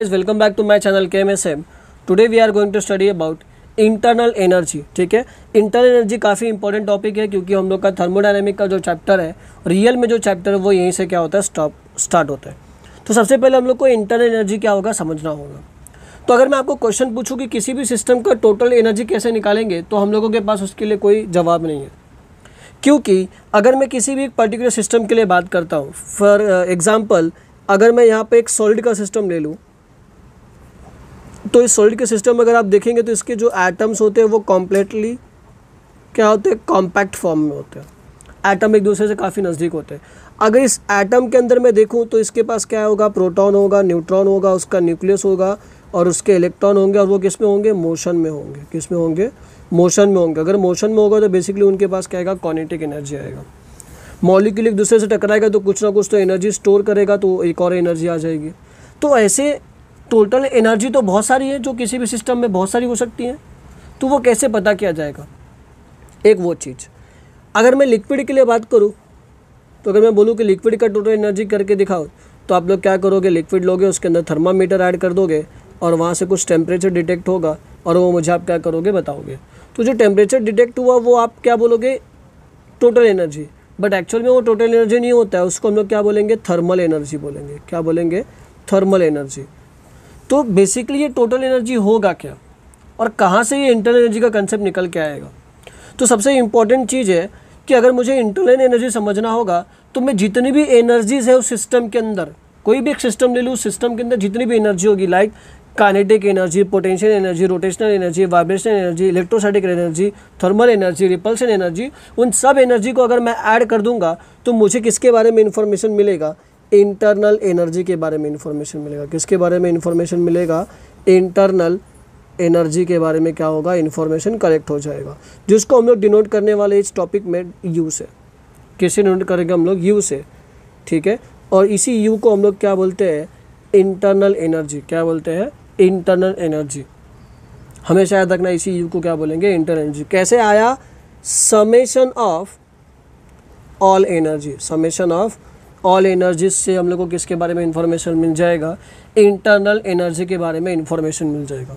Welcome back to my channel KMSM। Today we are going to study about internal energy. ठीक है, internal energy काफ़ी important topic है क्योंकि हम लोग का थर्मोडायनेमिक का जो चैप्टर है, रियल में जो चैप्टर है वो यहीं से क्या होता है स्टार्ट होता है। तो सबसे पहले हम लोग को इंटरनल एनर्जी क्या होगा समझना होगा। तो अगर मैं आपको क्वेश्चन पूछूं कि किसी भी सिस्टम का टोटल एनर्जी कैसे निकालेंगे, तो हम लोगों के पास उसके लिए कोई जवाब नहीं है, क्योंकि अगर मैं किसी भी एक पर्टिकुलर सिस्टम के लिए बात करता हूँ, फॉर एग्जांपल अगर मैं यहाँ पे एक सॉलिड का सिस्टम ले लूँ, तो इस सॉलिड के सिस्टम में अगर आप देखेंगे तो इसके जो एटम्स होते हैं वो कॉम्प्लीटली क्या होते हैं, कॉम्पैक्ट फॉर्म में होते हैं। एटम एक दूसरे से काफ़ी नज़दीक होते हैं। अगर इस एटम के अंदर मैं देखूँ तो इसके पास क्या होगा, प्रोटॉन होगा, न्यूट्रॉन होगा, उसका न्यूक्लियस होगा और उसके इलेक्ट्रॉन होंगे, और वो किस में होंगे, मोशन में होंगे। किस में होंगे, मोशन में होंगे। अगर मोशन में होगा तो बेसिकली उनके पास क्या आएगा, काइनेटिक एनर्जी आएगा। मॉलिक्यूल एक दूसरे से टकराएगा तो कुछ ना कुछ तो एनर्जी स्टोर करेगा, तो एक और एनर्जी आ जाएगी। तो ऐसे टोटल एनर्जी तो बहुत सारी है, जो किसी भी सिस्टम में बहुत सारी हो सकती हैं। तो वो कैसे पता किया जाएगा, एक वो चीज़। अगर मैं लिक्विड के लिए बात करूँ, तो अगर मैं बोलूँ कि लिक्विड का टोटल एनर्जी करके दिखाओ, तो आप लोग क्या करोगे, लिक्विड लोगे, उसके अंदर थर्मामीटर ऐड कर दोगे और वहाँ से कुछ टेम्परेचर डिटेक्ट होगा और वो मुझे आप क्या करोगे, बताओगे। तो जो टेम्परेचर डिटेक्ट हुआ वो आप क्या बोलोगे, टोटल एनर्जी। बट एक्चुअल में वो टोटल एनर्जी नहीं होता है, उसको हम लोग क्या बोलेंगे, थर्मल एनर्जी बोलेंगे। क्या बोलेंगे, थर्मल एनर्जी। तो बेसिकली ये टोटल एनर्जी होगा क्या, और कहाँ से ये इंटरनल एनर्जी का कंसेप्ट निकल के आएगा। तो सबसे इम्पॉर्टेंट चीज़ है कि अगर मुझे इंटरनल एनर्जी समझना होगा तो मैं जितनी भी एनर्जीज है उस सिस्टम के अंदर, कोई भी एक सिस्टम ले लूँ, उस सिस्टम के अंदर जितनी भी एनर्जी होगी, like kinetic energy, potential energy, rotational energy, vibrational energy, electrostatic energy, thermal energy, repulsion energy, उन सब एनर्जी को अगर मैं ऐड कर दूंगा तो मुझे किसके बारे में इंफॉर्मेशन मिलेगा, इंटरनल एनर्जी के बारे में इंफॉर्मेशन मिलेगा। किसके बारे में इंफॉर्मेशन मिलेगा, इंटरनल एनर्जी के बारे में क्या होगा, इंफॉर्मेशन कलेक्ट हो जाएगा, जिसको हम लोग डिनोट करने वाले इस टॉपिक में यू से। किसे डिनोट करेंगे हम लोग, यू से। ठीक है, और इसी यू को हम लोग क्या बोलते हैं, इंटरनल एनर्जी। क्या बोलते हैं, इंटरनल एनर्जी। हमेशा याद रखना, इसी यू को क्या बोलेंगे, इंटरनल एनर्जी। कैसे आया, summation of all energy. Summation of all energies से हम लोग को किसके बारे में इंफॉर्मेशन मिल जाएगा, इंटरनल एनर्जी के बारे में इंफॉर्मेशन मिल जाएगा।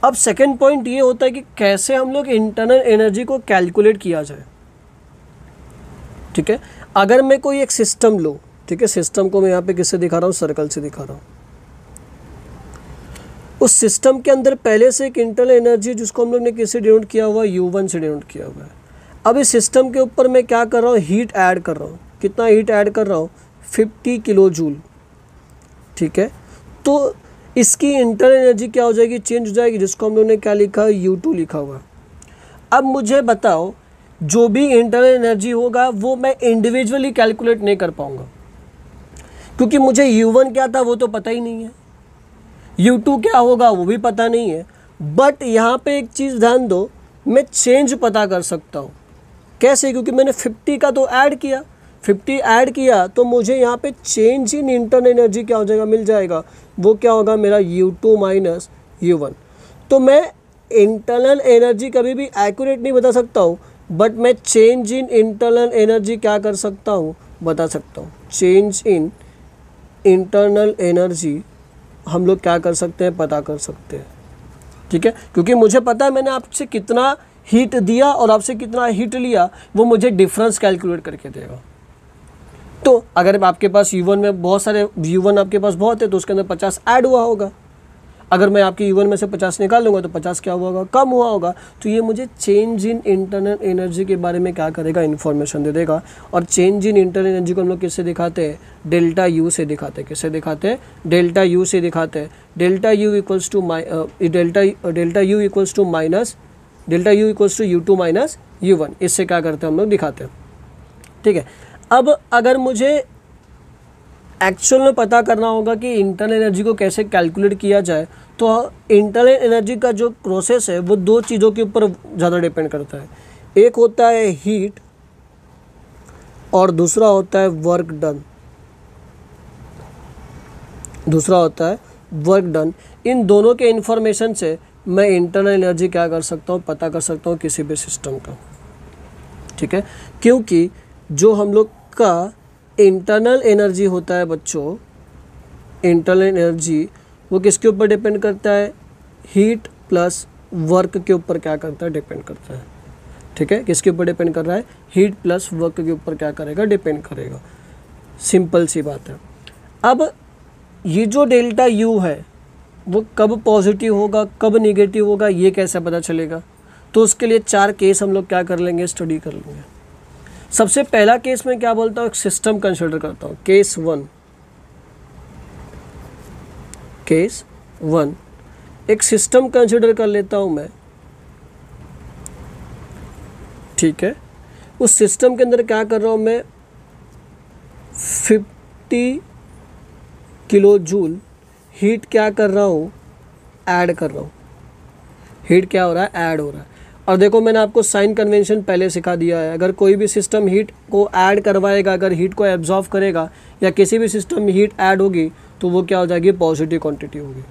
अब सेकंड पॉइंट ये होता है कि कैसे हम लोग इंटरनल एनर्जी को कैलकुलेट किया जाए। ठीक है, अगर मैं कोई एक सिस्टम लूँ, ठीक है, सिस्टम को मैं यहाँ पे किससे दिखा रहा हूँ, सर्कल से दिखा रहा हूँ। उस सिस्टम के अंदर पहले से एक इंटरनल एनर्जी जिसको हम लोग ने किससे डिनोट किया हुआ है, U1 से डिनोट किया हुआ है। अब इस सिस्टम के ऊपर मैं क्या कर रहा हूँ, हीट ऐड कर रहा हूँ। कितना हीट ऐड कर रहा हूँ, 50 किलो जूल। ठीक है, तो इसकी इंटरनल एनर्जी क्या हो जाएगी, चेंज हो जाएगी, जिसको हम लोग ने क्या लिखा है, U2 लिखा हुआ है। अब मुझे बताओ, जो भी इंटरनल एनर्जी होगा वो मैं इंडिविजुअली कैलकुलेट नहीं कर पाऊँगा, क्योंकि मुझे U1 क्या था वो तो पता ही नहीं है, U2 क्या होगा वो भी पता नहीं है। बट यहाँ पे एक चीज़ ध्यान दो, मैं चेंज पता कर सकता हूँ। कैसे, क्योंकि मैंने 50 का तो ऐड किया, 50 ऐड किया तो मुझे यहाँ पे चेंज इन इंटरनल एनर्जी क्या हो जाएगा, मिल जाएगा। वो क्या होगा, मेरा U2 माइनस U1। तो मैं इंटरनल एनर्जी कभी भी एक्यूरेट नहीं बता सकता हूँ, बट मैं चेंज इन इंटरनल एनर्जी क्या कर सकता हूँ, बता सकता हूँ। चेंज इन इंटरनल एनर्जी हम लोग क्या कर सकते हैं, पता कर सकते हैं। ठीक है, क्योंकि मुझे पता है मैंने आपसे कितना हीट दिया और आपसे कितना हीट लिया, वो मुझे डिफरेंस कैलकुलेट करके देगा। तो अगर आपके पास U1 में बहुत सारे, U1 आपके पास बहुत है तो उसके अंदर 50 ऐड हुआ होगा। अगर मैं आपकी U1 में से 50 निकाल लूँगा तो 50 क्या हुआ होगा, कम हुआ होगा। तो ये मुझे चेंज इन इंटरनल एनर्जी के बारे में क्या करेगा, इन्फॉर्मेशन दे देगा। और चेंज इन इंटरनल एनर्जी को हम लोग किससे दिखाते हैं, डेल्टा U से दिखाते हैं। किससे दिखाते हैं, डेल्टा U से दिखाते हैं। Delta U equals to U2 minus U1। इससे क्या करते हैं हम लोग, दिखाते हैं। ठीक है, अब अगर मुझे एक्चुअल में पता करना होगा कि इंटरनल एनर्जी को कैसे कैलकुलेट किया जाए, तो इंटरनल एनर्जी का जो प्रोसेस है वो दो चीज़ों के ऊपर ज़्यादा डिपेंड करता है। एक होता है हीट और दूसरा होता है वर्क डन। दूसरा होता है वर्क डन। इन दोनों के इन्फॉर्मेशन से मैं इंटरनल एनर्जी क्या कर सकता हूँ, पता कर सकता हूँ किसी भी सिस्टम का। ठीक है, क्योंकि जो हम लोग का इंटरनल एनर्जी होता है बच्चों, इंटरनल एनर्जी वो किसके ऊपर डिपेंड करता है, हीट प्लस वर्क के ऊपर क्या करता है, डिपेंड करता है। ठीक है, किसके ऊपर डिपेंड कर रहा है, हीट प्लस वर्क के ऊपर क्या करेगा, डिपेंड करेगा। सिंपल सी बात है। अब ये जो डेल्टा यू है वो कब पॉजिटिव होगा, कब निगेटिव होगा, ये कैसे पता चलेगा? तो उसके लिए 4 केस हम लोग क्या कर लेंगे, स्टडी कर लेंगे। सबसे पहला केस में क्या बोलता हूँ, एक सिस्टम कंसिडर करता हूँ। केस 1 एक सिस्टम कंसिडर कर लेता हूँ मैं। ठीक है, उस सिस्टम के अंदर क्या कर रहा हूँ मैं, 50 किलो जूल हीट क्या कर रहा हूँ, ऐड कर रहा हूँ। हीट क्या हो रहा है, ऐड हो रहा है। और देखो मैंने आपको साइन कन्वेंशन पहले सिखा दिया है, अगर कोई भी सिस्टम हीट को ऐड करवाएगा, अगर हीट को एब्जॉर्व करेगा या किसी भी सिस्टम में हीट ऐड होगी तो वो क्या हो जाएगी, पॉजिटिव क्वांटिटी होगी।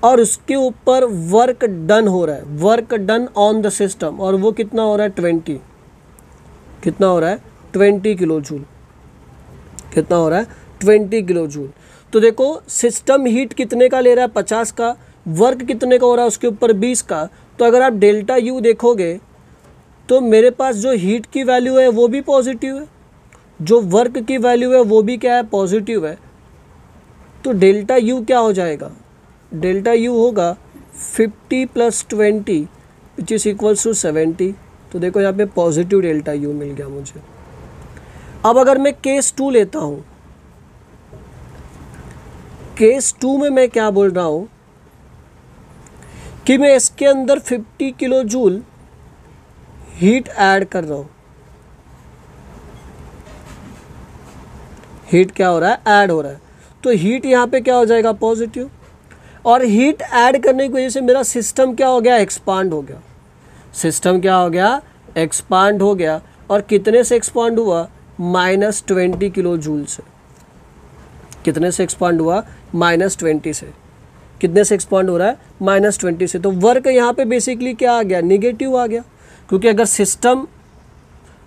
और उसके ऊपर वर्क डन हो रहा है, work done on the system, और वो कितना हो रहा है, 20 कितना हो रहा है, 20 किलो जूल। कितना हो रहा है, 20 किलो जूल। तो देखो सिस्टम हीट कितने का ले रहा है, 50 का, वर्क कितने का हो रहा है उसके ऊपर, 20 का। तो अगर आप डेल्टा यू देखोगे तो मेरे पास जो हीट की वैल्यू है वो भी पॉजिटिव है, जो वर्क की वैल्यू है वो भी क्या है, पॉजिटिव है। तो डेल्टा यू क्या हो जाएगा, डेल्टा यू होगा 50 + 20 विच इज़ इक्वल्स टू 70। तो देखो यहाँ पे पॉजिटिव डेल्टा यू मिल गया मुझे। अब अगर मैं केस 2 लेता हूँ, केस 2 में मैं क्या बोल रहा हूँ कि मैं इसके अंदर 50 किलो जूल हीट ऐड कर रहा हूँ। हीट क्या हो रहा है, ऐड हो रहा है। तो हीट यहाँ पे क्या हो जाएगा, पॉजिटिव। और हीट ऐड करने की वजह से मेरा सिस्टम क्या हो गया, एक्सपांड हो गया। सिस्टम क्या हो गया, एक्सपांड हो गया। और कितने से एक्सपांड हुआ, -20 किलो जूल से। कितने से एक्सपांड हुआ, -20 से। कितने से एक्सपांड हो रहा है, -20 से। तो वर्क यहाँ पे बेसिकली क्या आ गया, निगेटिव आ गया। क्योंकि अगर system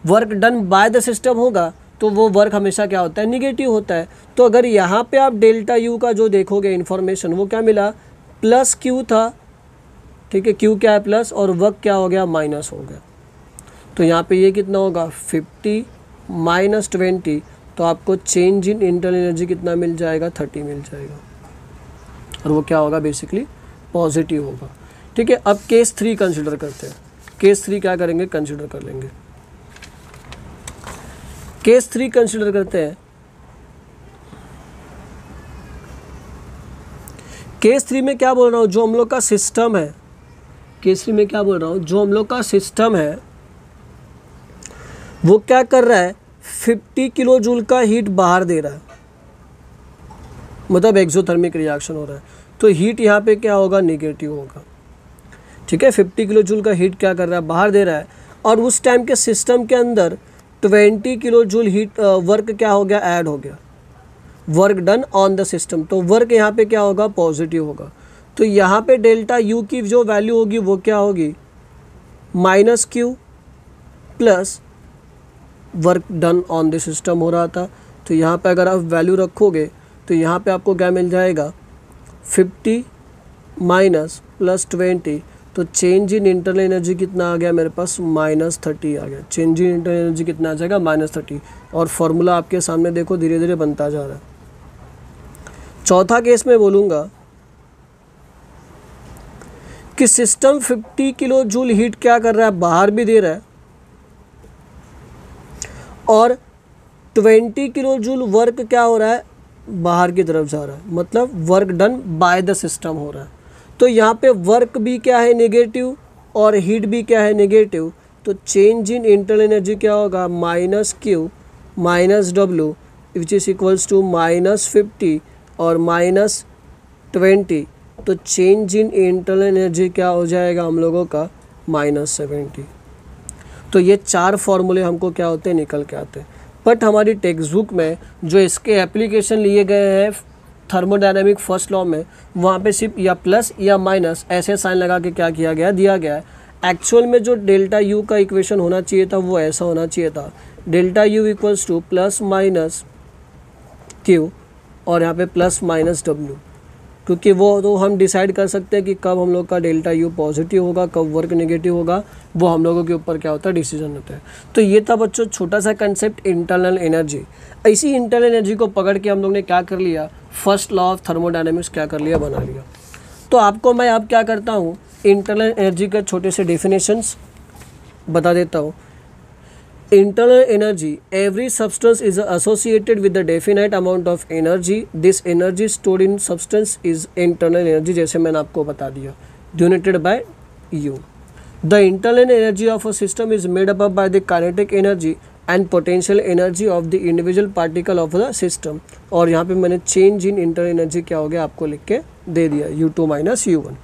work done by the system होगा तो वो वर्क हमेशा क्या होता है, निगेटिव होता है। तो अगर यहाँ पे आप डेल्टा यू का जो देखोगे इन्फॉर्मेशन, वो क्या मिला, प्लस क्यू था। ठीक है, क्यू क्या है, प्लस, और वर्क क्या हो गया, माइनस हो गया। तो यहाँ पे ये कितना होगा, 50 - 20। तो आपको चेंज इन इंटरनल एनर्जी कितना मिल जाएगा, 30 मिल जाएगा। और वो क्या होगा, बेसिकली पॉजिटिव होगा। ठीक है, अब केस 3 कंसिडर करते हैं। केस 3 क्या करेंगे, कंसिडर कर लेंगे। केस 3 कंसिडर करते हैं। केस 3 में क्या बोल रहा हूँ, जो हम लोग का सिस्टम है, केस 3 में क्या बोल रहा हूँ, जो हम लोग का सिस्टम है वो क्या कर रहा है, 50 किलो जूल का हीट बाहर दे रहा है, मतलब एक्सोथर्मिक रिएक्शन हो रहा है। तो हीट यहाँ पे क्या होगा, निगेटिव होगा। ठीक है, 50 किलो जूल का हीट क्या कर रहा है, बाहर दे रहा है। और उस टाइम के सिस्टम के अंदर 20 किलो जूल हीट वर्क क्या हो गया, ऐड हो गया, work done on the system. तो वर्क यहाँ पे क्या होगा, पॉजिटिव होगा। तो यहाँ पे डेल्टा यू की जो वैल्यू होगी वो क्या होगी, -Q plus work done on the system हो रहा था। तो यहाँ पे अगर आप वैल्यू रखोगे तो यहाँ पे आपको क्या मिल जाएगा, 50 - +20। तो चेंज इन इंटरनल एनर्जी कितना आ गया मेरे पास, -30 आ गया। चेंज इन इंटरनल एनर्जी कितना आ जाएगा, -30। और फॉर्मूला आपके सामने देखो धीरे धीरे बनता जा रहा है। चौथा केस में बोलूँगा कि सिस्टम 50 किलो जूल हीट क्या कर रहा है, बाहर भी दे रहा है, और 20 किलो जूल वर्क क्या हो रहा है, बाहर की तरफ जा रहा है, मतलब work done by the system हो रहा है। तो यहाँ पे वर्क भी क्या है, नेगेटिव, और हीट भी क्या है, नेगेटिव। तो चेंज इन इंटरनल एनर्जी क्या होगा, -Q - W which is equals to -50 और -20। तो चेंज इन इंटरनल एनर्जी क्या हो जाएगा हम लोगों का, -70। तो ये 4 फॉर्मूले हमको क्या होते हैं, निकल के आते हैं। बट हमारी टेक्स्ट बुक में जो इसके एप्लीकेशन लिए गए हैं थर्मोडायनेमिक फर्स्ट लॉ में, वहाँ पे सिर्फ या प्लस या माइनस ऐसे साइन लगा के क्या किया गया, दिया गया है। एक्चुअल में जो डेल्टा यू का इक्वेशन होना चाहिए था वो ऐसा होना चाहिए था, delta U equals to +- Q और यहाँ पे +- W। क्योंकि वो तो हम डिसाइड कर सकते हैं कि कब हम लोग का डेल्टा यू पॉजिटिव होगा, कब वर्क नेगेटिव होगा, वो हम लोगों के ऊपर क्या होता है, डिसीजन होता है। तो ये था बच्चों छोटा सा कंसेप्ट इंटरनल एनर्जी। इसी इंटरनल एनर्जी को पकड़ के हम लोग ने क्या कर लिया, फर्स्ट लॉ ऑफ थर्मोडायनेमिक्स क्या कर लिया, बना लिया। तो आपको मैं अब क्या करता हूँ, इंटरनल एनर्जी के छोटे से डेफिनेशंस बता देता हूँ। Internal energy, every substance is associated with the definite amount of energy. This energy stored in substance is internal energy, जैसे मैंने आपको बता दिया, denoted by U. The internal energy of a system is made up by the kinetic energy and potential energy of the individual particle of the system. और यहाँ पे मैंने change in internal energy क्या हो गया आपको लिख के दे दिया, U2 minus U1.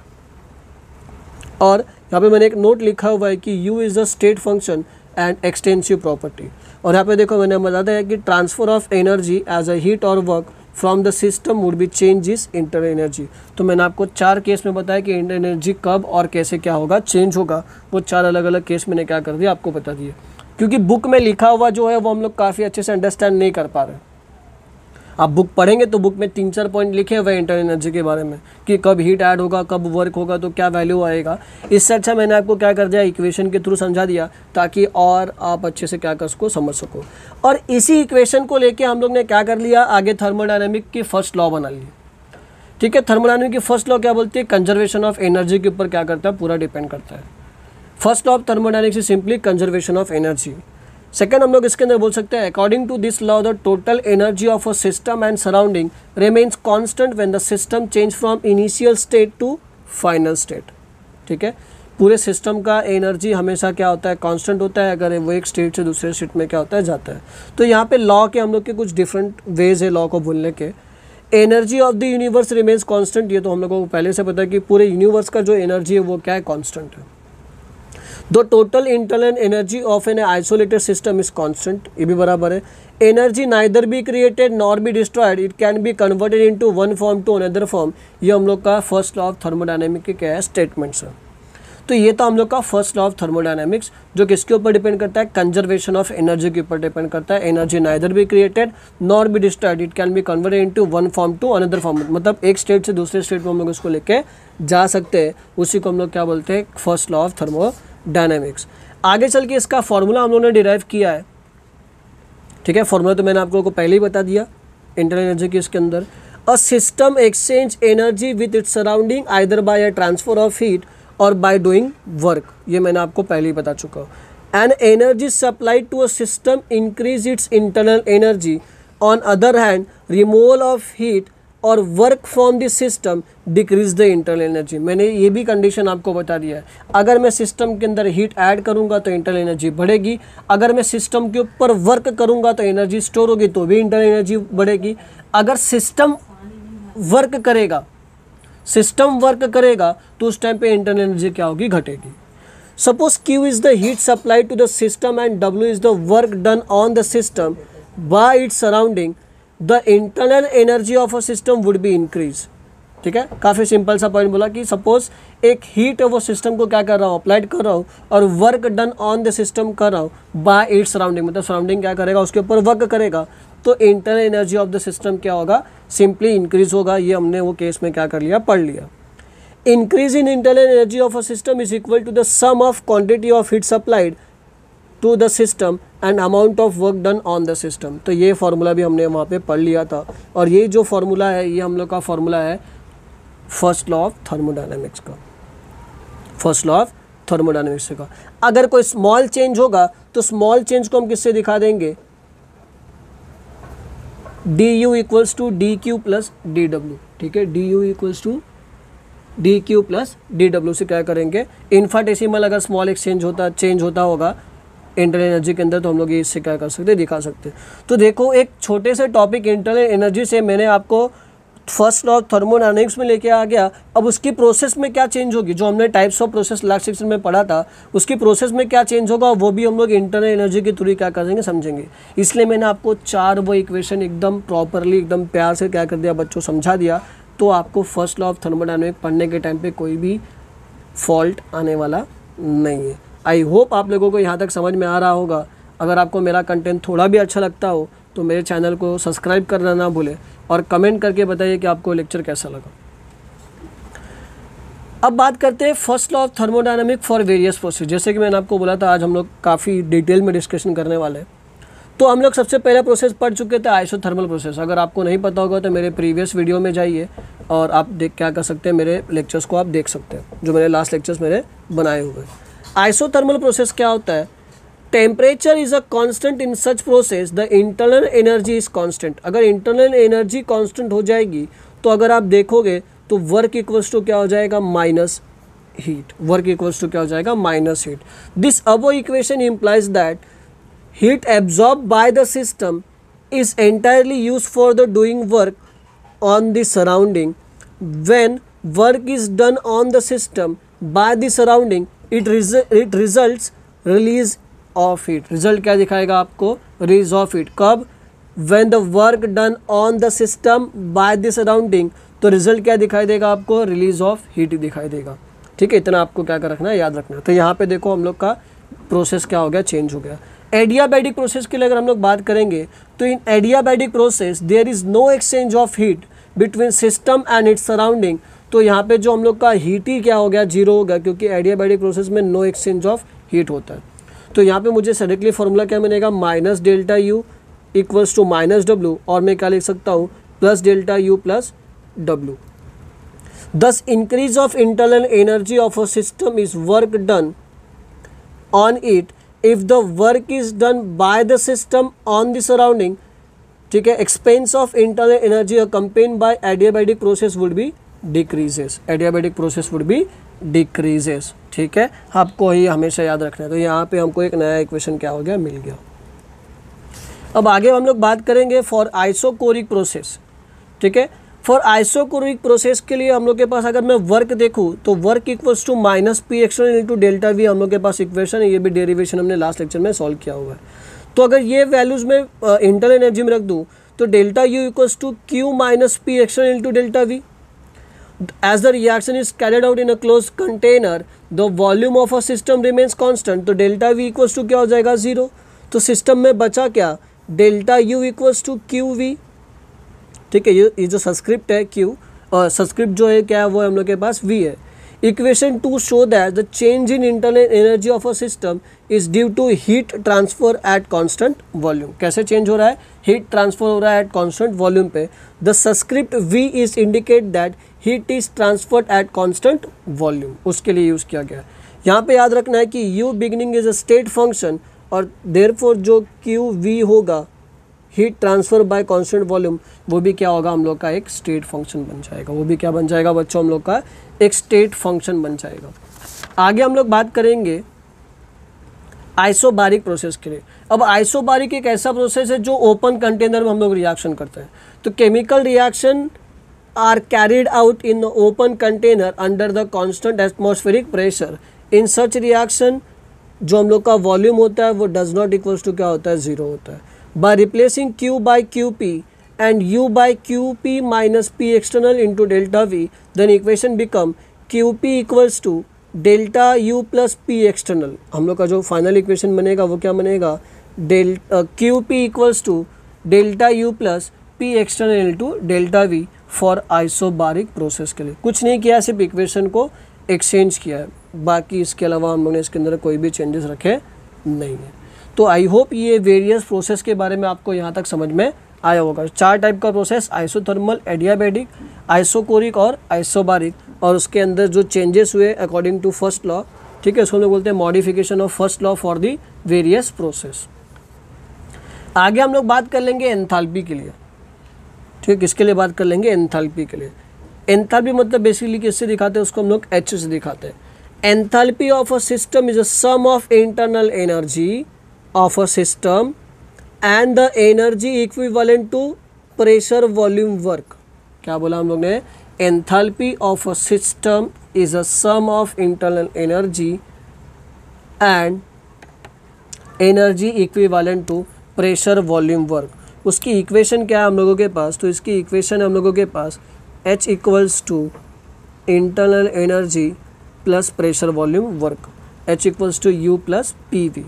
और यहाँ पे मैंने एक नोट लिखा हुआ है कि U is a state function and extensive property. और यहाँ पे देखो मैंने बताया है कि transfer of energy as a heat और work from the system would be changes internal energy. तो मैंने आपको 4 केस में बताया कि इंटरनल एनर्जी कब और कैसे क्या होगा, चेंज होगा। वो 4 अलग अलग केस मैंने क्या कर दिया आपको बता दिया, क्योंकि बुक में लिखा हुआ जो है वो हम लोग काफ़ी अच्छे से अंडरस्टैंड नहीं कर पा रहे। आप बुक पढ़ेंगे तो बुक में 3-4 पॉइंट लिखे हुए हैं इंटरनल एनर्जी के बारे में कि कब हीट ऐड होगा, कब वर्क होगा, तो क्या वैल्यू आएगा। इससे अच्छा मैंने आपको क्या कर दिया, इक्वेशन के थ्रू समझा दिया, ताकि और आप अच्छे से क्या कर सको, समझ सको। और इसी इक्वेशन को लेके हम लोग ने क्या कर लिया, आगे थर्मोडायनामिक की फर्स्ट लॉ बना ली। ठीक है, थर्मोडायनामिक की फर्स्ट लॉ क्या बोलती है, कंजर्वेशन ऑफ एनर्जी के ऊपर क्या करता है, पूरा डिपेंड करता है। First law of thermodynamics is simply conservation of energy. Second हम लोग इसके अंदर बोल सकते हैं, according to this law the total energy of a system and surrounding remains constant when the system change from initial state to final state. ठीक है, पूरे सिस्टम का एनर्जी हमेशा क्या होता है, कांस्टेंट होता है, अगर वो एक स्टेट से दूसरे स्टेट में क्या होता है, जाता है। तो यहाँ पे लॉ के हम लोग के कुछ डिफरेंट वेज है लॉ को बोलने के। Energy of the universe remains constant, ये तो हम लोगों को पहले से पता है कि पूरे यूनिवर्स का जो एनर्जी है वो क्या है, कांस्टेंट है। The total internal energy of an isolated system is constant, ये भी बराबर है। Energy neither be created nor be destroyed, it can be converted into one form to another form. ये हम लोग का फर्स्ट लॉ ऑफ थर्मोडायनेमिक्स के क्या है, स्टेटमेंट्स है। तो ये था हम लोग का फर्स्ट लॉ ऑफ थर्मोडायनेमिक्स, जो किसके ऊपर डिपेंड करता है, कंजर्वेशन ऑफ एनर्जी के ऊपर डिपेंड करता है। Energy neither be created nor be destroyed, it can be converted into one form to another form, मतलब एक स्टेट से दूसरे स्टेट में हम लोग इसको लेके जा सकते हैं। उसी को हम लोग क्या बोलते हैं, फर्स्ट लॉ ऑफ थर्मोडायनेमिक्स। आगे चल के इसका फॉर्मूला हम लोगों ने डिराइव किया है। ठीक है, फॉर्मूला तो मैंने आप लोगों को पहले ही बता दिया इंटरनल एनर्जी के इसके अंदर। A system exchange energy with its surrounding either by a transfer of heat और बाय डूइंग वर्क, ये मैंने आपको पहले ही बता चुका हूँ। An energy supplied to a system increase its internal energy, on other hand removal of heat और work from the system decrease the internal energy. मैंने ये भी कंडीशन आपको बता दिया है, अगर मैं सिस्टम के अंदर हीट ऐड करूंगा तो इंटरनल एनर्जी बढ़ेगी, अगर मैं सिस्टम के ऊपर वर्क करूंगा तो एनर्जी स्टोर होगी, तो भी इंटरनल एनर्जी बढ़ेगी। अगर सिस्टम वर्क करेगा तो उस टाइम पे इंटरनल एनर्जी क्या होगी, घटेगी। Suppose Q is the heat supply to the system and W is the work done on the system by its surrounding, the internal energy of a system would be increase. ठीक है, काफ़ी simple सा point बोला कि suppose एक heat है वो system को क्या कर रहा हूँ, अप्लाइड कर रहा हूँ, और work done on the system कर रहा हूँ बाय इट्स सराउंडिंग, मतलब सराउंडिंग क्या करेगा, उसके ऊपर वर्क करेगा, तो internal energy of the system क्या होगा, सिंपली इंक्रीज होगा। ये हमने वो केस में क्या कर लिया, पढ़ लिया। Increase in internal energy of a system is equal to the sum of quantity of heat supplied to the system and amount of work done on the system. तो ये फार्मूला भी हमने वहाँ पे पढ़ लिया था, और ये जो फार्मूला है ये हम लोग का फार्मूला है फर्स्ट लॉ ऑफ थर्मोडायनेमिक्स का, फर्स्ट लॉ ऑफ थर्मोडायनेमिक्स का। अगर कोई स्मॉल चेंज होगा तो स्मॉल चेंज को हम किससे दिखा देंगे, du equals to D Q plus D W. ठीक है, du equals to D Q plus D W से क्या करेंगे, इन्फाटेसिमल अगर स्मॉल एक्सचेंज चेंज होता होगा इंटरनल एनर्जी के अंदर, तो हम लोग ये इससे क्या कर सकते हैं, दिखा सकते हैं। तो देखो, एक छोटे से टॉपिक इंटरनल एनर्जी से मैंने आपको फर्स्ट लॉ ऑफ थर्मोडायनेमिक्स में लेके आ गया। अब उसकी प्रोसेस में क्या चेंज होगी, जो हमने types of process last section में पढ़ा था, उसकी प्रोसेस में क्या चेंज होगा वो भी हम लोग इंटरनल एनर्जी के थ्रू क्या करेंगे, समझेंगे। इसलिए मैंने आपको 4 वो इक्वेशन एकदम प्रॉपरली, एकदम प्यार से क्या कर दिया बच्चों, समझा दिया। तो आपको फर्स्ट लॉ ऑफ थर्मोडायनेमिक्स पढ़ने के टाइम पे कोई भी फॉल्ट आने वाला नहीं है। आई होप आप लोगों को यहाँ तक समझ में आ रहा होगा। अगर आपको मेरा कंटेंट थोड़ा भी अच्छा लगता हो तो मेरे चैनल को सब्सक्राइब करना ना भूलें, और कमेंट करके बताइए कि आपको लेक्चर कैसा लगा। अब बात करते हैं first law of thermodynamic for various process. जैसे कि मैंने आपको बोला था आज हम लोग काफ़ी डिटेल में डिस्कशन करने वाले हैं। तो हम लोग सबसे पहला प्रोसेस पढ़ चुके थे आइसोथर्मल प्रोसेस। अगर आपको नहीं पता होगा तो मेरे प्रीवियस वीडियो में जाइए और आप क्या कर सकते हैं, मेरे लेक्चर्स को आप देख सकते हैं, जो मैंने लास्ट लेक्चर्स मेरे बनाए हुए। आइसोथर्मल प्रोसेस क्या होता है? Temperature is a constant in such process, the internal energy is constant. अगर इंटरनल एनर्जी कांस्टेंट हो जाएगी तो अगर आप देखोगे तो वर्क इक्वल्स टू क्या हो जाएगा? Minus heat. Work equals to क्या हो जाएगा? Minus heat. This above equation implies that heat absorbed by the system is entirely used for the doing work on the surrounding. When work is done on the system by the surrounding, it results release of heat. Result क्या दिखाएगा आपको? Release of heat. कब? When the work done on the system by the surrounding, तो result क्या दिखाई देगा आपको? Release of heat दिखाई देगा। ठीक है, इतना आपको क्या कर रखना है, याद रखना है। तो यहाँ पे देखो हम लोग का प्रोसेस क्या हो गया? चेंज हो गया। एडियाबैटिक प्रोसेस के लिए अगर हम लोग बात करेंगे तो in adiabatic process there is no exchange of heat between system and its surrounding. तो यहाँ पे जो हम लोग का हीट ही क्या हो गया? जीरो हो गया, क्योंकि एडियाबैटिक प्रोसेस में नो एक्सचेंज ऑफ हीट होता है। तो यहाँ पे मुझे डायरेक्टली फॉर्मूला क्या मिलेगा? Minus delta U equals to minus W, और मैं क्या लिख सकता हूँ? Plus delta U plus W. Thus increase of internal energy of a system is work done on it if the work is done by the system on the surrounding, ठीक है, expense of internal energy accompanied by adiabatic process would be decreases. Adiabatic process would be decreases. ठीक है, आपको ये हमेशा याद रखना है। तो यहाँ पे हमको एक नया इक्वेशन क्या हो गया? मिल गया। अब आगे हम लोग बात करेंगे फॉर आइसोकोरिक प्रोसेस। ठीक है, फॉर आइसोकोरिक प्रोसेस के लिए हम लोग के पास अगर मैं वर्क देखूँ तो work equals to minus P external into delta V हम लोग के पास इक्वेशन है। ये भी डेरिवेशन हमने लास्ट लेक्चर में सॉल्व किया हुआ है। तो अगर ये वैल्यूज़ में इंटरनल एनर्जी में रख दूँ तो delta U equals to Q minus P external into delta V. As the reaction is carried out in a close container the volume of a system remains constant. तो delta V equals to क्या हो जाएगा? Zero. तो system में बचा क्या? Delta U equals to Q V. ठीक है, ये जो सबस्क्रिप्ट है क्यू, और सबस्क्रिप्ट जो है क्या है? वो हम लोग के पास वी है। Equation 2 show that the change in internal energy of a system is due to heat transfer at constant volume. कैसे चेंज हो रहा है? हीट ट्रांसफर हो रहा है एट कांस्टेंट वॉल्यूम पे। The subscript V is indicate that heat is transferred at constant volume, उसके लिए यूज़ किया गया है। यहाँ पे याद रखना है कि you beginning is a state function, और देयरफॉर जो क्यू वी होगा heat transfer by constant volume, वो भी क्या होगा? हम लोग का एक स्टेट फंक्शन बन जाएगा। वो भी क्या बन जाएगा बच्चों? हम लोग का एक स्टेट फंक्शन बन जाएगा। आगे हम लोग बात करेंगे आइसोबारिक प्रोसेस के लिए। अब आइसोबारिक एक ऐसा प्रोसेस है जो ओपन कंटेनर में हम लोग रिएक्शन करते हैं। तो chemical reaction are carried out in open container under the constant atmospheric pressure. In such reaction जो हम लोग का वॉल्यूम होता है वो डज नॉट इक्वल्स टू क्या होता है? जीरो होता है। By replacing Q by QP and U by QP minus P external into delta V, then equation become QP equals to delta U plus P external। हम लोग का जो final equation बनेगा वो क्या बनेगा? QP equals to delta U plus P external into delta V for isobaric process के लिए। कुछ नहीं किया, सिर्फ इक्वेशन को एक्सचेंज किया है, बाकी इसके अलावा हम लोगों ने इसके अंदर कोई भी चेंजेस रखे नहीं है। तो आई होप ये वेरियस प्रोसेस के बारे में आपको यहाँ तक समझ में आया होगा। 4 टाइप का प्रोसेस, आइसोथर्मल, एडियाबैटिक, आइसोकोरिक और आइसोबारिक, और उसके अंदर जो चेंजेस हुए अकॉर्डिंग टू फर्स्ट लॉ। ठीक है, उसको हम लोग बोलते हैं modification of first law for the various process. आगे हम लोग बात कर लेंगे एंथैल्पी के लिए। ठीक है, किसके लिए बात कर लेंगे? एंथैल्पी के लिए। एंथैल्पी मतलब बेसिकली किससे दिखाते हैं? उसको हम लोग एच से दिखाते हैं। Enthalpy of a system is a sum of internal energy of a system and the energy equivalent to pressure volume work। क्या बोला हम लोग ने? enthalpy of a system is a sum of internal energy and energy equivalent to pressure volume work। उसकी equation क्या है हम लोगों के पास? तो इसकी इक्वेशन हम लोगों के पास H equals to internal energy plus pressure volume work, H equals to U plus PV।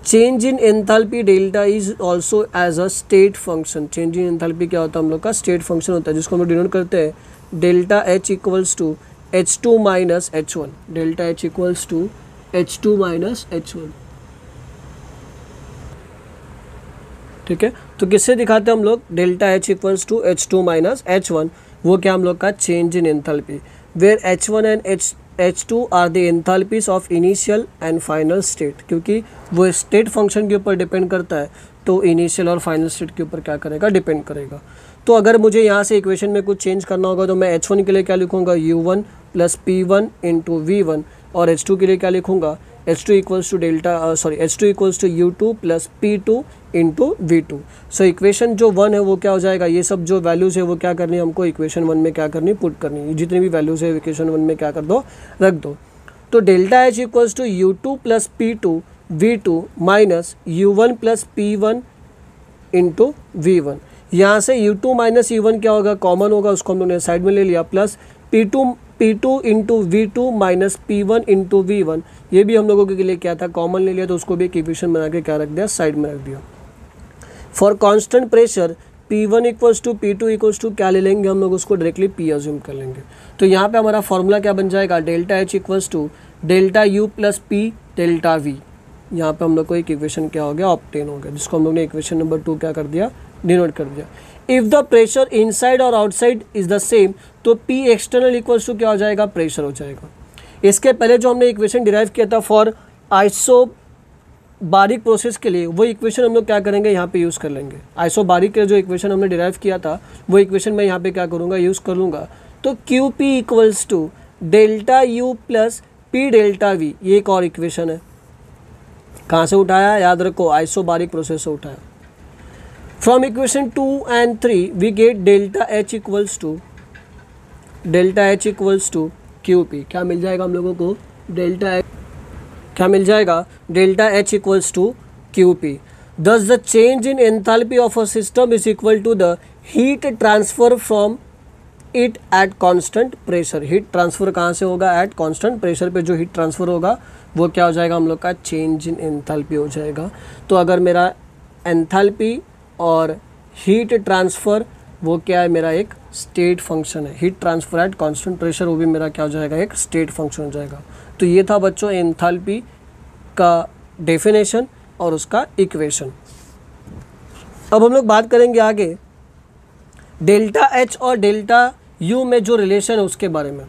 Change in enthalpy delta is also as a state function. Change in enthalpy क्या होता है? हम लोग का स्टेट फंक्शन होता है, जिसको हम लोग डिनोट करते हैं delta H equals to H2 minus H1, delta H equals to H2 minus H1। ठीक है, तो किससे दिखाते हैं हम लोग, delta H equals to H2 minus H1, वो क्या हम लोग का change in enthalpy, where H1 and H2 are the enthalpies of initial and final state, क्योंकि वो स्टेट फंक्शन के ऊपर डिपेंड करता है, तो इनिशियल और फाइनल स्टेट के ऊपर क्या करेगा, डिपेंड करेगा। तो अगर मुझे यहाँ से इक्वेशन में कुछ चेंज करना होगा तो मैं H1 के लिए क्या लिखूँगा, U1 plus P1 into V1, और H2 के लिए क्या लिखूँगा, H2 equals to H2 equals to U2 plus P2 into V2। So equation जो 1 है वो क्या हो जाएगा, ये सब जो वैल्यूज़ है वो क्या करनी है हमको इक्वेशन 1 में क्या करनी, पुट करनी है, जितनी भी वैल्यूज़ है इक्वेशन 1 में क्या कर दो, रख दो। तो delta H equals to U2 plus P2 V2 minus U1 plus P1 into V1, यहाँ से U2 माइनस U1 क्या होगा, कॉमन होगा, उसको हम लोग ने साइड में ले लिया, plus P2 into V2 minus P1 into V1, ये भी हम लोगों के लिए क्या था, कॉमन ले लिया, तो उसको भी एक इक्वेशन बना के क्या रख दिया, साइड में रख दिया। For constant pressure P1 equals to P2 equals to क्या ले लेंगे हम लोग, उसको डायरेक्टली P अज्यूम कर लेंगे। तो यहाँ पे हमारा फॉर्मूला क्या बन जाएगा, delta H equals to delta U plus P delta V। यहाँ पे हम लोग को एक इक्वेशन क्या हो गया, ऑब्टेन हो गया, जिसको हम लोग ने इक्वेशन नंबर 2 क्या कर दिया, डिनोट कर दिया। इफ़ द प्रेशर इनसाइड और आउटसाइड इज द सेम, तो P एक्सटर्नल इक्वल्स टू क्या हो जाएगा, प्रेशर हो जाएगा। इसके पहले जो हमने इक्वेशन डिराइव किया था फॉर आइसोबारिक प्रोसेस के लिए, वो इक्वेशन हम लोग क्या करेंगे, यहाँ पे यूज़ कर लेंगे। आइसोबारिक के जो इक्वेशन हमने डिराइव किया था वो इक्वेशन मैं यहाँ पे क्या करूँगा, यूज़ कर लूँगा। तो QP equals to delta U plus P delta V, ये एक और इक्वेशन है। कहाँ से उठाया, याद रखो, आइसोबारिक प्रोसेस से उठाया। From equation 2 and 3 we get delta H equals to QP, क्या मिल जाएगा हम लोगों को, delta H equals to QP। Thus the change in enthalpy of a system is equal to the heat transfer from it at constant pressure. Heat transfer कहाँ से होगा, eight constant pressure पे जो हीट ट्रांसफर होगा वो क्या हो जाएगा हम लोग का, चेंज इन एंथैल्पी हो जाएगा। तो अगर मेरा एंथैल्पी और हीट ट्रांसफ़र वो क्या है, मेरा एक स्टेट फंक्शन है, heat transfer at constant pressure, वो भी मेरा क्या हो जाएगा, एक स्टेट फंक्शन हो जाएगा। तो ये था बच्चों एंथैल्पी का डेफिनेशन और उसका इक्वेशन। अब हम लोग बात करेंगे आगे डेल्टा H और डेल्टा U में जो रिलेशन है उसके बारे में।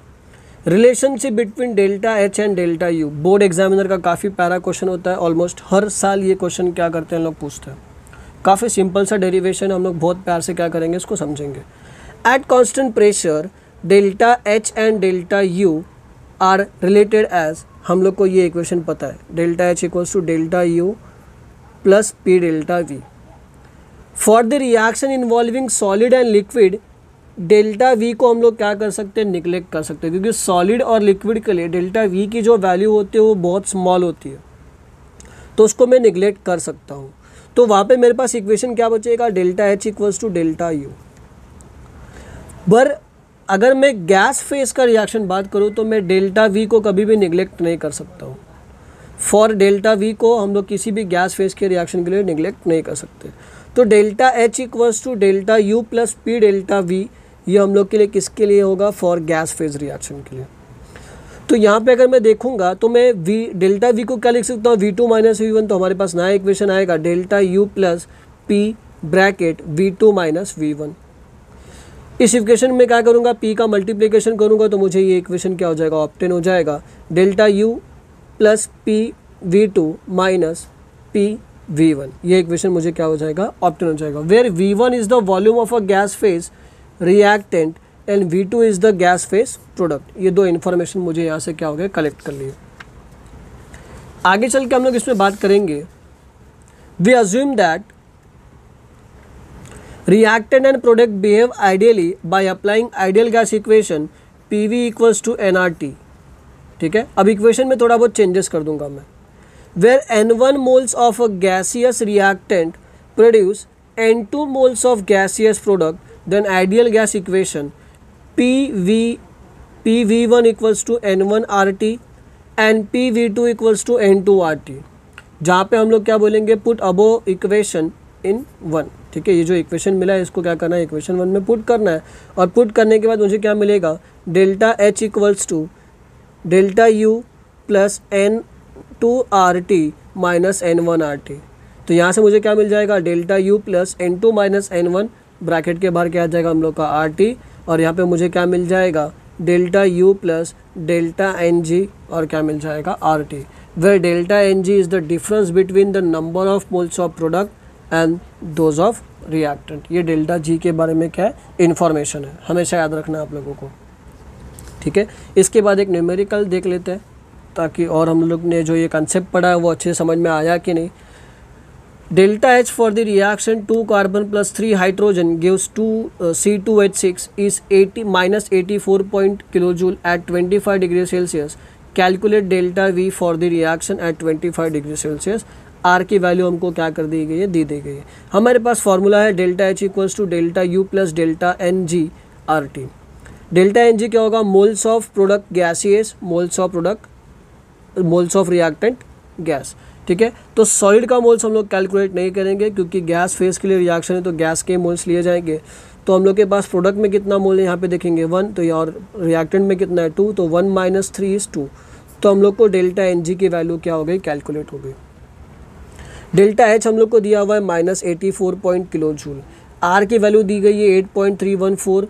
Relationship between delta H and delta U board examiner का काफ़ी प्यारा क्वेश्चन होता है, ऑलमोस्ट हर साल ये क्वेश्चन क्या करते हैं लोग, पूछते हैं। काफ़ी सिंपल सा डेरिवेशन है, हम लोग बहुत प्यार से क्या करेंगे, इसको समझेंगे। At constant pressure delta H and delta U are related as, हम लोग को ये इक्वेशन पता है, delta H equals to delta U plus P delta V। For the reaction involving solid and liquid, delta V को हम लोग क्या कर सकते हैं, निगलेक्ट कर सकते हैं, क्योंकि सॉलिड और लिक्विड के लिए डेल्टा V की जो वैल्यू होती है वो बहुत स्मॉल होती है, तो उसको मैं निगलेक्ट कर सकता हूँ। तो वहाँ पे मेरे पास इक्वेशन क्या बचेगा, delta H equals to delta U। पर अगर मैं गैस फेज का रिएक्शन बात करूँ तो मैं डेल्टा V को कभी भी निगलेक्ट नहीं कर सकता हूँ। फॉर डेल्टा V को हम लोग किसी भी गैस फेज के रिएक्शन के लिए निगलेक्ट नहीं कर सकते। तो delta H equals to delta U plus P delta V, ये हम लोग के लिए किसके लिए होगा, फॉर गैस फेज रिएक्शन के लिए। तो यहाँ पे अगर मैं देखूंगा तो मैं डेल्टा V को क्या लिख सकता हूँ, V2 माइनस V1, तो हमारे पास नया इक्वेशन आएगा delta U plus P bracket V2 minus V1। इस इक्वेशन में क्या करूँगा, P का मल्टीप्लिकेशन करूँगा तो मुझे ये इक्वेशन क्या हो जाएगा, ऑब्टेन हो जाएगा, delta U plus P V2 minus P V1। ये इक्वेशन मुझे क्या हो जाएगा, ऑब्टेन हो जाएगा, where V1 is the volume of a gas phase reactant and V2 is the gas phase product. ये दो इन्फॉर्मेशन मुझे यहाँ से क्या हो गया, कलेक्ट कर लिए। आगे चल के हम लोग इसमें बात करेंगे, we assume that reactant and product behave ideally by applying ideal gas equation PV equals to nRT। ठीक है, अब इक्वेशन में थोड़ा बहुत चेंजेस कर दूंगा मैं। where N1 moles of a gaseous reactant produce N2 moles of gaseous product, then ideal gas equation PV1 equals to N1 RT and PV2 equals to N2 RT, जहाँ पे हम लोग क्या बोलेंगे, पुट अबो इक्वेशन इन 1, ठीक है। ये जो इक्वेशन मिला है इसको क्या करना है, इक्वेशन 1 में पुट करना है, और पुट करने के बाद मुझे क्या मिलेगा, delta H equals to delta U plus N2RT minus N1RT। तो यहाँ से मुझे क्या मिल जाएगा, delta U plus N2 minus N1, bracket के बाहर क्या आ जाएगा हम लोग का RT, और यहाँ पे मुझे क्या मिल जाएगा, delta U plus delta NG, और क्या मिल जाएगा, RT, where delta NG is the difference between the number of moles of product and those of reactant. ये डेल्टा G के बारे में क्या है, इन्फॉर्मेशन है, हमेशा याद रखना है आप लोगों को, ठीक है। इसके बाद एक न्यूमेरिकल देख लेते हैं, ताकि और हम लोग ने जो ये कंसेप्ट पढ़ा है वो अच्छे से समझ में आया कि नहीं। Delta H for the reaction 2 carbon plus 3 hydrogen gives 2 C2H6 इज 84 kilojoule at 25 degree Celsius. Calculate delta V for the reaction at 25 degree Celsius. R की वैल्यू हमको क्या कर दी गई है, दी गई है। हमारे पास फॉर्मूला है delta H equals to delta U plus delta NG RT। Delta NG क्या होगा, moles of product gaseous, moles of reactant gas, ठीक है। तो सॉलिड का मोल्स हम लोग कैलकुलेट नहीं करेंगे, क्योंकि गैस फेज के लिए रिएक्शन है तो गैस के मोल्स लिए जाएंगे। तो हम लोग के पास प्रोडक्ट में कितना मोल है यहाँ पे देखेंगे 1, तो और रिएक्टेंट में कितना है 2, तो 1 माइनस 3 इज 2। तो हम लोग को डेल्टा NG की वैल्यू क्या हो गई, कैलकुलेट हो गई। डेल्टा H हम लोग को दिया हुआ है माइनस 84 किलो जूल। R की वैल्यू दी गई है 8.314,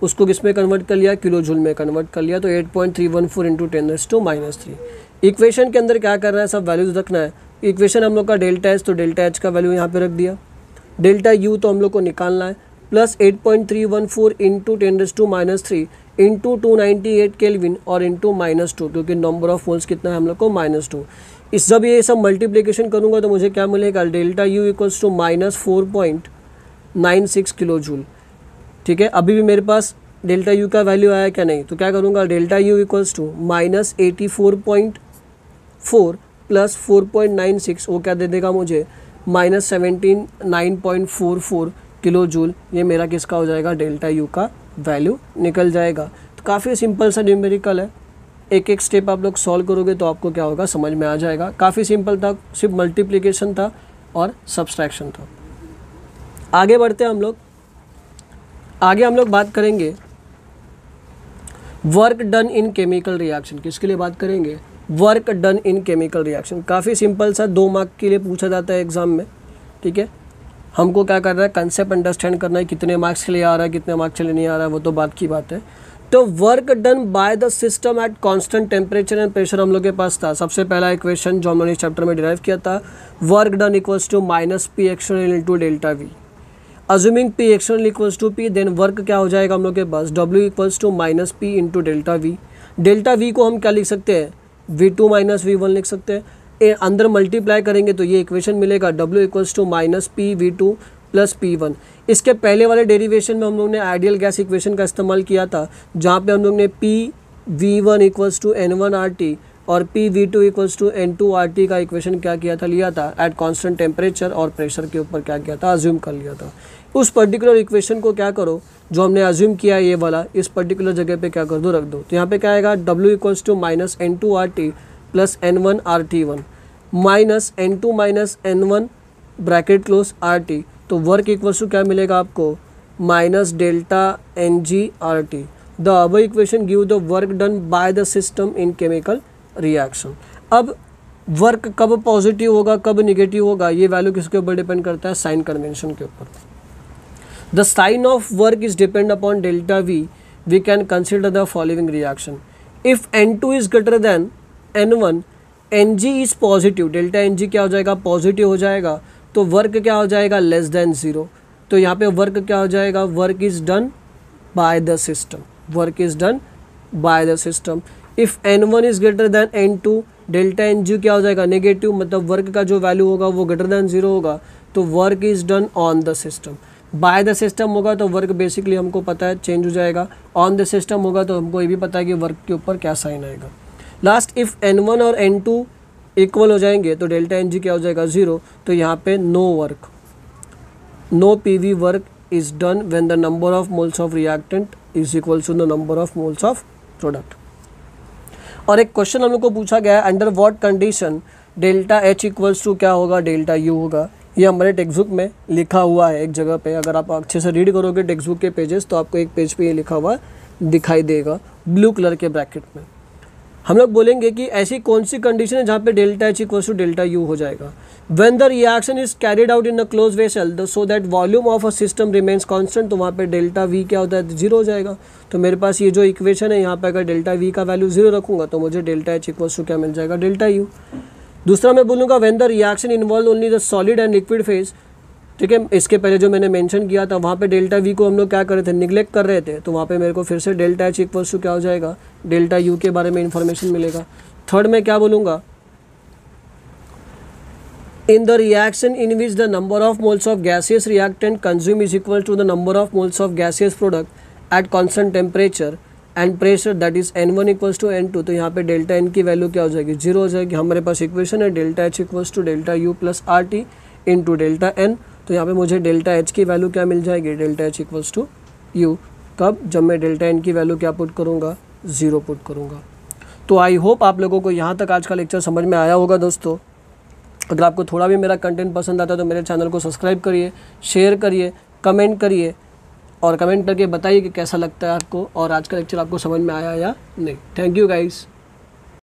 उसको किस में कन्वर्ट कर लिया, किलो जूल में कन्वर्ट कर लिया, तो 8.314 इंटू 10⁻⁻³ इक्वेशन के अंदर क्या करना है, सब वैल्यूज रखना है। इक्वेशन हम लोग का डेल्टा H, तो डेल्टा H का वैल्यू यहाँ पे रख दिया। डेल्टा U तो हम लोग को निकालना है, प्लस 8.314 इंटू 10⁻³ इंटू 298 केल्विन और इंटू -2, क्योंकि नंबर ऑफ मोल्स कितना है हम लोग को -2। इस जब ये सब मल्टीप्लिकेशन करूँगा तो मुझे क्या मिलेगा, delta U equals to -4.96 kilo joule, ठीक है। अभी भी मेरे पास डेल्टा U का वैल्यू आया क्या नहीं, तो क्या करूँगा, delta U equals to -84.4 plus 4.96, वो क्या दे देगा मुझे, -79.44 किलो जूल। ये मेरा किसका हो जाएगा, डेल्टा U का वैल्यू निकल जाएगा। तो काफ़ी सिंपल सा न्यूमेरिकल है, एक एक स्टेप आप लोग सॉल्व करोगे तो आपको क्या होगा, समझ में आ जाएगा। काफ़ी सिंपल था, सिर्फ मल्टीप्लिकेशन था और सब्सट्रैक्शन था। आगे बढ़ते हैं हम लोग। आगे हम लोग बात करेंगे work done in chemical reaction. किसके लिए बात करेंगे, work done in chemical reaction. काफ़ी सिंपल सा, 2 मार्क के लिए पूछा जाता है एग्जाम में, ठीक है। हमको क्या करना है, कंसेप्ट अंडरस्टैंड करना है, कितने मार्क्स के लिए आ रहा है, कितने मार्क्स के लिए नहीं आ रहा है, वो तो बात की बात है। तो work done by the system at constant temperature and pressure हम लोग के पास था। सबसे पहला इक्वेशन जो हमने इस चैप्टर में डिराइव किया था, work done equals to -P external into delta V। Assuming P external equals to P, then work क्या हो जाएगा हम लोग के पास, W equals to -P into delta V। Delta V को हम क्या लिख सकते हैं, V2 माइनस V1 लिख सकते हैं। अंदर मल्टीप्लाई करेंगे तो ये इक्वेशन मिलेगा, W equals to -P V2 plus P1। इसके पहले वाले डेरिवेशन में हम लोग ने आइडियल गैस इक्वेशन का इस्तेमाल किया था, जहाँ पे हम लोग ने PV1 इक्वल्स टू N1RT और PV2 इक्वल्स टू N2RT का इक्वेशन क्या किया था, लिया था एट कांस्टेंट टेम्परेचर और प्रेशर के ऊपर क्या किया था, अज्यूम कर लिया था। उस पर्टिकुलर इक्वेशन को क्या करो, जो हमने अज्यूम किया ये वाला, इस पर्टिकुलर जगह पे क्या कर दो, रख दो। तो यहाँ पे क्या आएगा, W equals to -N2RT plus N1RT1 minus N2 minus N1 bracket close RT। तो वर्क इक्वल्स टू क्या मिलेगा आपको, minus delta NG RT। The above equation give the work done by the system in chemical reaction. अब work कब positive होगा, कब negative होगा, ये वैल्यू किसके ऊपर डिपेंड करता है, साइन कन्वेंशन के ऊपर। The sign of work is depend upon delta V। We can consider the following reaction. If N2 is greater than N1, NG is positive, delta NG क्या हो जाएगा, पॉजिटिव हो जाएगा, तो वर्क क्या हो जाएगा, लेस देन 0। तो यहाँ पे वर्क क्या हो जाएगा, work is done by the system, work is done by the system. If N1 is greater then N2, delta NG क्या हो जाएगा, नेगेटिव, मतलब वर्क का जो वैल्यू होगा वो ग्रेटर देन 0 होगा, तो work is done on the system. Bye the system होगा तो वर्क बेसिकली हमको पता है चेंज हो जाएगा, ऑन द सिस्टम होगा तो हमको ये भी पता है कि वर्क के ऊपर क्या साइन आएगा। लास्ट, इफ N1 और N2 इक्वल हो जाएंगे तो डेल्टा NG क्या हो जाएगा, 0। तो यहाँ पे no work, no PV work is done when the number of moles of reactant is equal to the number of moles of product. और एक क्वेश्चन हम लोग को पूछा गया है, under what condition delta H equals to क्या होगा, डेल्टा U होगा। ये हमारे टेक्स्ट बुक में लिखा हुआ है एक जगह पे। अगर आप अच्छे से रीड करोगे टेक्स्ट बुक के पेजेस तो आपको एक पेज पे ये लिखा हुआ दिखाई देगा ब्लू कलर के ब्रैकेट में। हम लोग बोलेंगे कि ऐसी कौन सी कंडीशन है जहाँ पे delta H equals to delta U हो जाएगा। When the reaction is carried out in a close vessel so that volume of a system remains constant, तो वहाँ पे डेल्टा वी क्या होता है, जीरो हो जाएगा। तो मेरे पास ये जो इक्वेशन है यहाँ पे अगर डेल्टा वी का वैल्यू जीरो रखूँगा तो मुझे डेल्टा एच इक्वल्स टू क्या मिल जाएगा, डेल्टा यू। दूसरा मैं बोलूँगा when the reaction involve only the solid and liquid phase, ठीक है। इसके पहले जो मैंने मेंशन किया था वहाँ पे डेल्टा वी को हम लोग क्या कर रहे थे, निगलेक्ट कर रहे थे, तो वहाँ पे मेरे को फिर से डेल्टा एच इक्वल्स टू क्या हो जाएगा, डेल्टा यू के बारे में इंफॉर्मेशन मिलेगा। थर्ड में क्या बोलूँगा, in the reaction in which the number of moles of gaseous reactant consume is equal to the number of moles of gaseous product at constant temperature and pressure that is N1 equals to N2, तो यहाँ पे delta N की value क्या हो जाएगी, zero हो जाएगी। हमारे पास इक्वेशन है delta H equals to delta U plus R T into delta N, तो यहाँ पे मुझे डेल्टा एच की वैल्यू क्या मिल जाएगी, delta H equals to U. कब, जब मैं डेल्टा एन की वैल्यू क्या पुट करूँगा, ज़ीरो पुट करूँगा। तो आई होप आप लोगों को यहाँ तक आज का लेक्चर समझ में आया होगा दोस्तों। अगर आपको थोड़ा भी मेरा कंटेंट पसंद आता है तो मेरे चैनल को सब्सक्राइब करिए, शेयर करिए, कमेंट करिए और कमेंट करके बताइए कि कैसा लगता है आपको और आज का लेक्चर आपको समझ में आया या नहीं। Thank you guys.